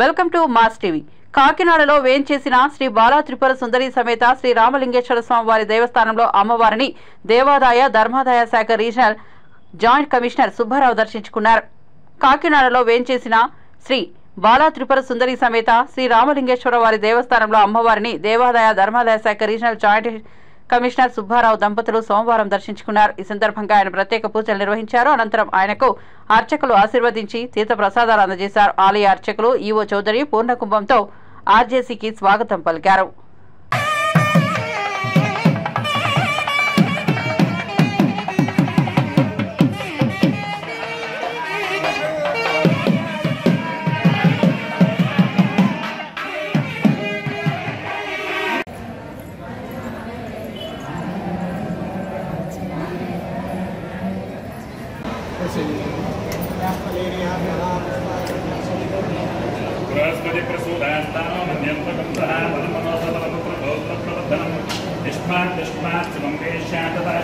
Welcome to mass TV. కాకినాడలో వేంచేసిన శ్రీ బాలా త్రిపుర సుందరి సమేత శ్రీ రామలింగేశ్వర స్వామి వారి దేవస్థానంలో అమ్మవారిని దేవాదాయ ధర్మాదాయ శాఖ రీజనల్ జాయింట్ కమిషనర్ సుబ్బారావు దర్శించుకున్నారు. కాకినాడలో వేంచేసిన శ్రీ బాలా త్రిపుర సుందరి సమేత శ్రీ రామలింగేశ్వర వారి దేవస్థానంలో అమ్మవారిని దేవాదాయ ధర్మాదాయ శాఖ రీజనల్ జాయింట్ కమిషనర్ సుబ్బారావు దంపతులు సోమవారం దర్శించుకున్నారు. ఈ సందర్భంగా ఆయన ప్రత్యేక పూజలు నిర్వహించారు. అనంతరం ఆయనకు అర్చకులు ఆశీర్వదించి తీర్థ ప్రసాదాలు అందజేశారు. ఆలయ అర్చకులు ఈవో చౌదరి పూర్ణకుంభంతో ఆర్జేసీకి స్వాగతం పలికారు. बृहस्पति प्रसूदास्तानो मध्यन्तकं सहा मनमनोसतमपुत्रभोत्रप्रवर्धनम् इष्मात् शुभं वेश्या तथा